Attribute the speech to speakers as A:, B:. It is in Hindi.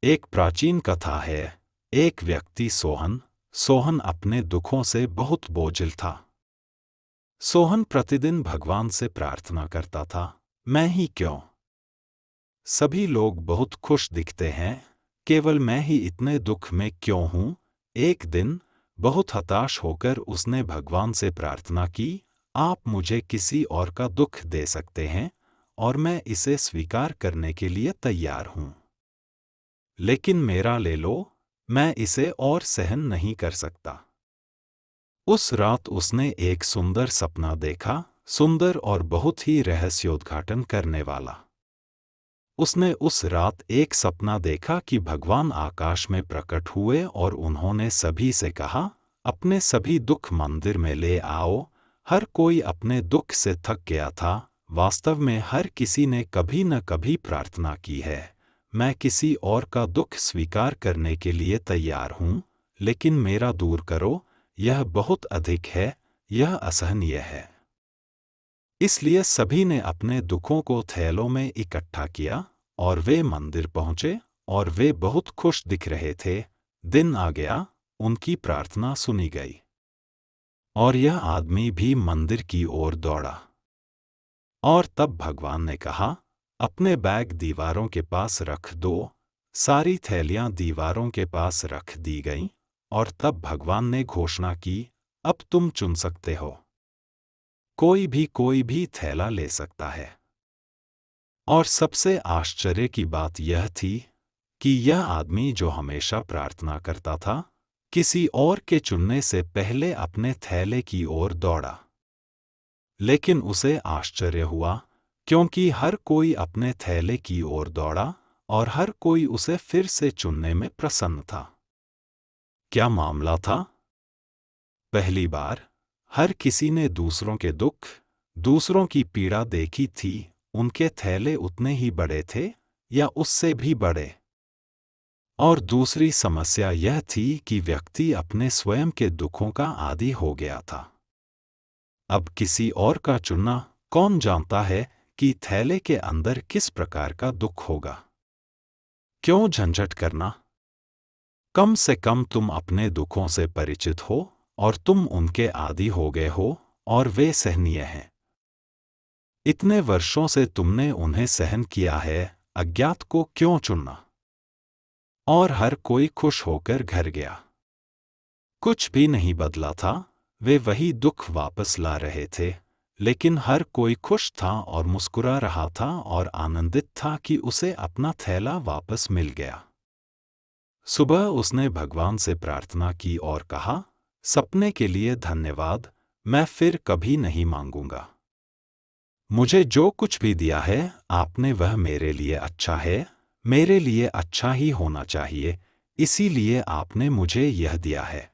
A: एक प्राचीन कथा है। एक व्यक्ति सोहन अपने दुखों से बहुत बोझिल था। सोहन प्रतिदिन भगवान से प्रार्थना करता था, मैं ही क्यों? सभी लोग बहुत खुश दिखते हैं, केवल मैं ही इतने दुख में क्यों हूं? एक दिन बहुत हताश होकर उसने भगवान से प्रार्थना की, आप मुझे किसी और का दुख दे सकते हैं और मैं इसे स्वीकार करने के लिए तैयार हूं। लेकिन मेरा ले लो, मैं इसे और सहन नहीं कर सकता। उस रात उसने एक सुंदर सपना देखा, सुंदर और बहुत ही रहस्योद्घाटन करने वाला। उसने उस रात एक सपना देखा कि भगवान आकाश में प्रकट हुए और उन्होंने सभी से कहा, अपने सभी दुख मंदिर में ले आओ। हर कोई अपने दुख से थक गया था। वास्तव में हर किसी ने कभी न कभी प्रार्थना की है। मैं किसी और का दुख स्वीकार करने के लिए तैयार हूँ, लेकिन मेरा दूर करो, यह बहुत अधिक है, यह असहनीय है। इसलिए सभी ने अपने दुखों को थैलों में इकट्ठा किया और वे मंदिर पहुंचे और वे बहुत खुश दिख रहे थे। दिन आ गया, उनकी प्रार्थना सुनी गई और यह आदमी भी मंदिर की ओर दौड़ा। और तब भगवान ने कहा, अपने बैग दीवारों के पास रख दो। सारी थैलियां दीवारों के पास रख दी गईं और तब भगवान ने घोषणा की, अब तुम चुन सकते हो। कोई भी थैला ले सकता है। और सबसे आश्चर्य की बात यह थी कि यह आदमी जो हमेशा प्रार्थना करता था, किसी और के चुनने से पहले अपने थैले की ओर दौड़ा। लेकिन उसे आश्चर्य हुआ, क्योंकि हर कोई अपने थैले की ओर दौड़ा और हर कोई उसे फिर से चुनने में प्रसन्न था। क्या मामला था? पहली बार हर किसी ने दूसरों के दुख, दूसरों की पीड़ा देखी थी। उनके थैले उतने ही बड़े थे या उससे भी बड़े। और दूसरी समस्या यह थी कि व्यक्ति अपने स्वयं के दुखों का आदी हो गया था। अब किसी और का चुनना, कौन जानता है कि थैले के अंदर किस प्रकार का दुख होगा? क्यों झंझट करना? कम से कम तुम अपने दुखों से परिचित हो और तुम उनके आदी हो गए हो और वे सहनीय हैं। इतने वर्षों से तुमने उन्हें सहन किया है, अज्ञात को क्यों चुनना? और हर कोई खुश होकर घर गया। कुछ भी नहीं बदला था, वे वही दुख वापस ला रहे थे, लेकिन हर कोई खुश था और मुस्कुरा रहा था और आनंदित था कि उसे अपना थैला वापस मिल गया। सुबह उसने भगवान से प्रार्थना की और कहा, सपने के लिए धन्यवाद, मैं फिर कभी नहीं मांगूंगा। मुझे जो कुछ भी दिया है आपने वह मेरे लिए अच्छा है, मेरे लिए अच्छा ही होना चाहिए, इसीलिए आपने मुझे यह दिया है।